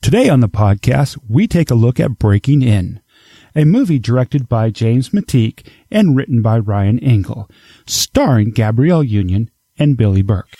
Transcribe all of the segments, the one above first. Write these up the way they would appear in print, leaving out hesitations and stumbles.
Today on the podcast, we take a look at Breaking In, a movie directed by James McTeigue and written by Ryan Engle, starring Gabrielle Union and Billy Burke.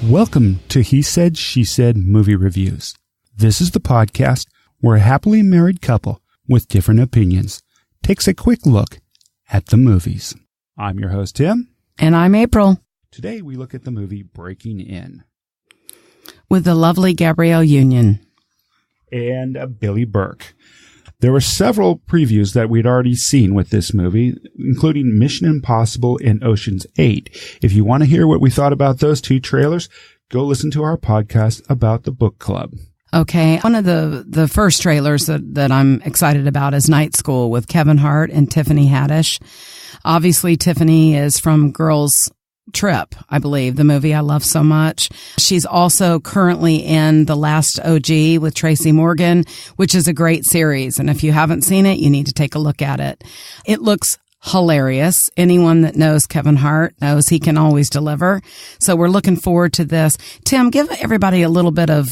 Welcome to He Said, She Said Movie Reviews. This is the podcast where a happily married couple with different opinions takes a quick look at the movies. I'm your host, Tim. And I'm April. Today we look at the movie Breaking In. With the lovely Gabrielle Union. And Billy Burke. There were several previews that we'd already seen with this movie, including Mission Impossible and Ocean's 8. If you want to hear what we thought about those two trailers, go listen to our podcast about the book club. Okay, one of the first trailers that I'm excited about is Night School with Kevin Hart and Tiffany Haddish. Obviously, Tiffany is from Girls Trip, I believe, the movie I love so much. She's also currently in The Last OG with Tracy Morgan, which is a great series. And if you haven't seen it, you need to take a look at it. It looks hilarious. Anyone that knows Kevin Hart knows he can always deliver. So we're looking forward to this. Tim, give everybody a little bit of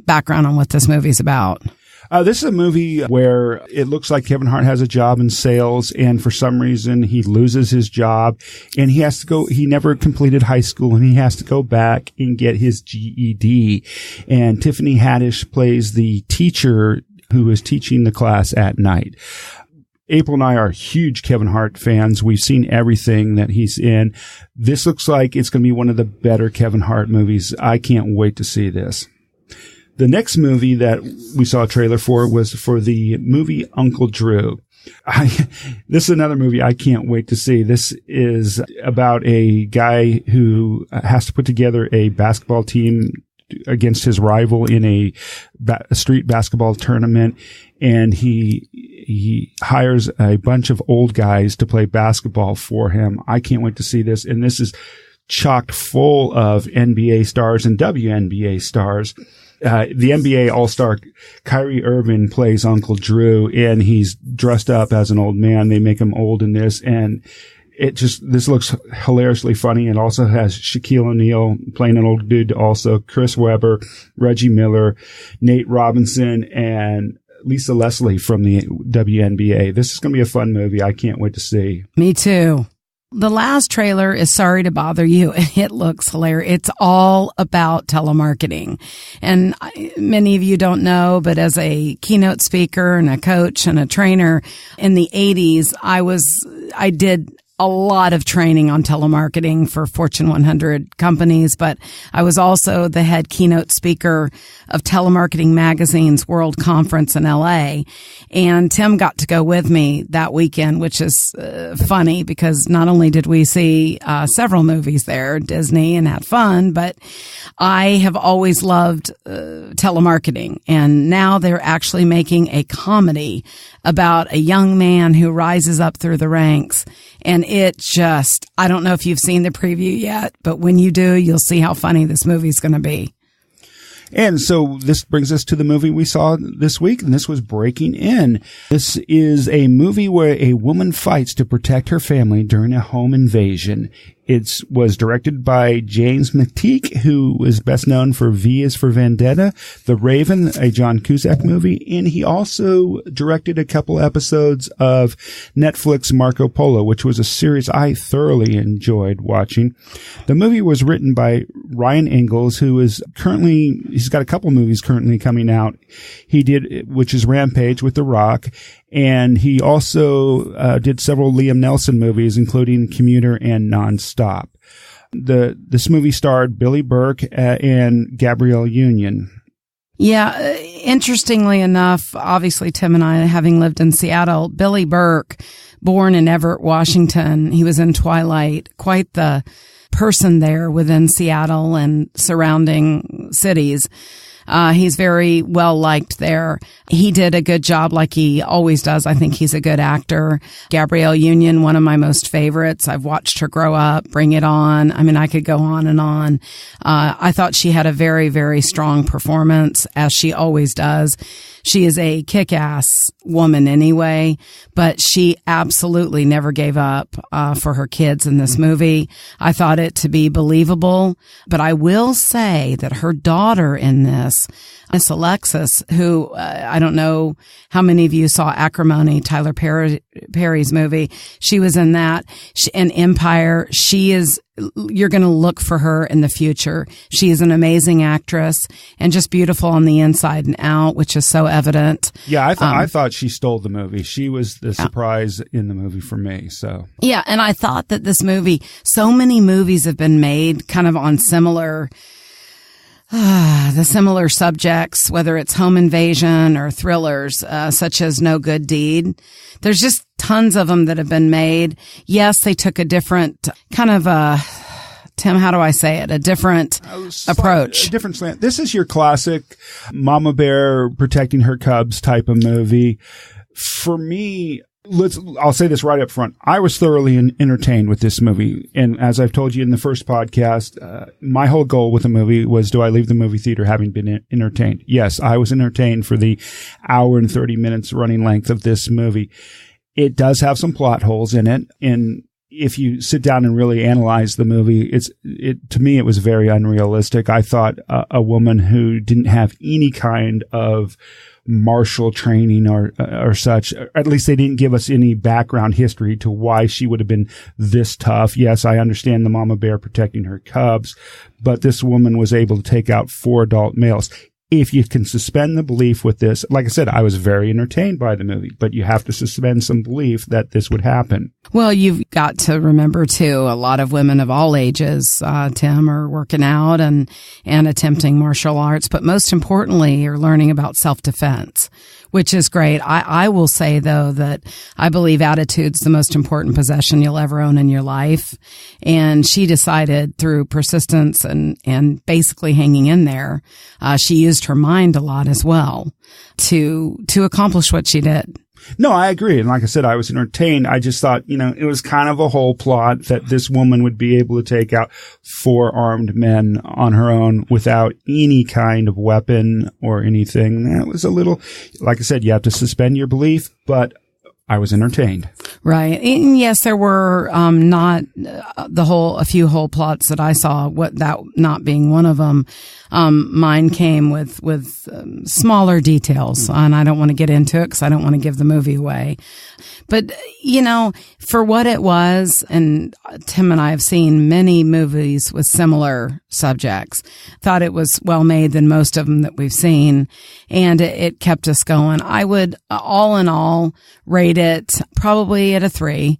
background on what this movie's about. This is a movie where it looks like Kevin Hart has a job in sales, and for some reason he loses his job, and he has to go, he never completed high school, and he has to go back and get his GED. And Tiffany Haddish plays the teacher who is teaching the class at night. April and I are huge Kevin Hart fans. We've seen everything that he's in. This looks like it's going to be one of the better Kevin Hart movies. I can't wait to see this. The next movie that we saw a trailer for was for the movie Uncle Drew. This is another movie I can't wait to see. This is about a guy who has to put together a basketball team against his rival in a street basketball tournament. And he hires a bunch of old guys to play basketball for him. I can't wait to see this. And this is chocked full of NBA stars and WNBA stars. The NBA All-Star Kyrie Irving plays Uncle Drew, and he's dressed up as an old man. They make him old in this, and this looks hilariously funny. It also has Shaquille O'Neal playing an old dude, also Chris Webber, Reggie Miller, Nate Robinson, and Lisa Leslie from the WNBA. This is going to be a fun movie. I can't wait to see. Me too. The last trailer is Sorry to Bother You, and it looks hilarious. It's all about telemarketing. And many of you don't know, but as a keynote speaker and a coach and a trainer in the 80s, I did a lot of training on telemarketing for Fortune 100 companies, but I was also the head keynote speaker of Telemarketing Magazine's World Conference in LA. And Tim got to go with me that weekend, which is funny because not only did we see several movies there, Disney, and had fun, but I have always loved telemarketing. And now they're actually making a comedy about a young man who rises up through the ranks. And I don't know if you've seen the preview yet, but when you do, you'll see how funny this movie's going to be. And so this brings us to the movie we saw this week, and this was Breaking In. This is a movie where a woman fights to protect her family during a home invasion. It was directed by James McTeigue, who is best known for V is for Vendetta, The Raven, a John Cusack movie, and he also directed a couple episodes of Netflix Marco Polo, which was a series I thoroughly enjoyed watching. The movie was written by Ryan Engle, who is he's got a couple movies currently coming out. Which is Rampage with The Rock, and he also did several Liam Neeson movies, including Commuter and Nonstop. This movie starred Billy Burke and Gabrielle Union. Yeah, interestingly enough, obviously Tim and I, having lived in Seattle, Billy Burke, born in Everett, Washington, he was in Twilight, quite the person there within Seattle and surrounding cities. He's very well liked there. He did a good job like he always does. I think he's a good actor. Gabrielle Union, one of my most favorites. I've watched her grow up, Bring It On. I mean, I could go on and on. I thought she had a very, very strong performance, as she always does. She is a kick-ass woman anyway, but she absolutely never gave up for her kids in this movie. I thought it to be believable, but I will say that her daughter in this, Miss Alexus, who I don't know how many of you saw Acrimony, Tyler Perry's movie. She was in that. In Empire, you're going to look for her in the future. She is an amazing actress and just beautiful on the inside and out, which is so evident. Yeah, I thought she stole the movie. She was the surprise in the movie for me. So yeah, and I thought that this movie, so many movies have been made kind of on similar subjects, whether it's home invasion or thrillers, such as No Good Deed. There's just tons of them that have been made. Yes, they took a different kind of Tim, how do I say it? A different approach. A different slant. This is your classic mama bear protecting her cubs type of movie. For me, I'll say this right up front. I was thoroughly entertained with this movie. And as I've told you in the first podcast, my whole goal with the movie was, do I leave the movie theater having been entertained? Yes, I was entertained for the hour and 30 minutes running length of this movie. It does have some plot holes in it. And if you sit down and really analyze the movie, to me, it was very unrealistic. I thought a woman who didn't have any kind of martial training or such, at least they didn't give us any background history to why she would have been this tough. Yes, I understand the mama bear protecting her cubs, but this woman was able to take out 4 adult males. If you can suspend the belief with this, like I said, I was very entertained by the movie, but you have to suspend some belief that this would happen. Well, you've got to remember too, a lot of women of all ages, Tim, are working out and attempting martial arts, but most importantly, you're learning about self-defense, which is great. I will say though that I believe attitude's the most important possession you'll ever own in your life. And she decided through persistence and basically hanging in there, she used her mind a lot as well to accomplish what she did. No, I agree. And like I said, I was entertained. I just thought, it was kind of a whole plot that this woman would be able to take out 4 armed men on her own without any kind of weapon or anything. That was a little, like I said, you have to suspend your belief, but I was entertained. Right. And yes, there were not a few whole plots that I saw, what that not being one of them. Mine came with smaller details, and I don't want to get into it because I don't want to give the movie away. But, for what it was, and Tim and I have seen many movies with similar subjects, thought it was well made than most of them that we've seen, and it kept us going. I would, all in all, rate it probably at a 3.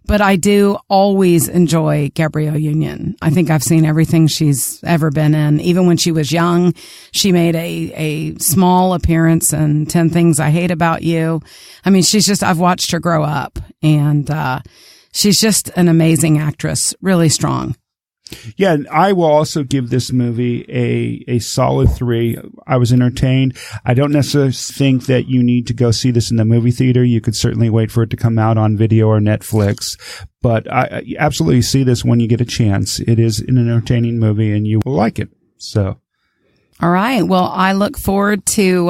But I do always enjoy Gabrielle Union. I think I've seen everything she's ever been in. Even when she was young, she made a small appearance in 10 Things I Hate About You. I mean, I've watched her grow up, and she's just an amazing actress, really strong. Yeah, and I will also give this movie a solid 3. I was entertained. I don't necessarily think that you need to go see this in the movie theater. You could certainly wait for it to come out on video or Netflix. But I absolutely see this when you get a chance. It is an entertaining movie, and you will like it. So. All right. Well, I look forward to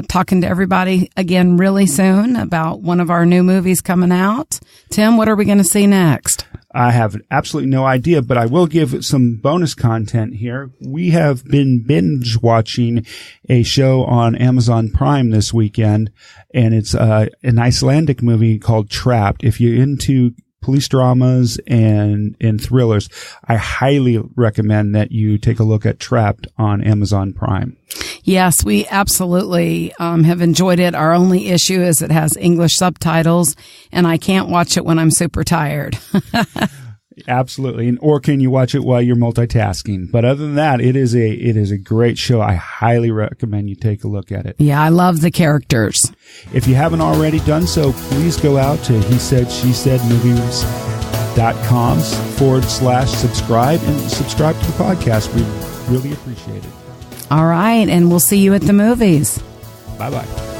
talking to everybody again really soon about one of our new movies coming out. Tim, what are we going to see next? I have absolutely no idea, but I will give some bonus content here. We have been binge watching a show on Amazon Prime this weekend, and it's an Icelandic movie called Trapped. If you're into police dramas and thrillers, I highly recommend that you take a look at Trapped on Amazon Prime. Yes, we absolutely have enjoyed it. Our only issue is it has English subtitles, and I can't watch it when I'm super tired. Absolutely. Or can you watch it while you're multitasking? But other than that, it is a great show. I highly recommend you take a look at it. Yeah, I love the characters. If you haven't already done so, please go out to HeSaidSheSaidMovies.com/subscribe and subscribe to the podcast. We really appreciate it. All right. And we'll see you at the movies. Bye-bye.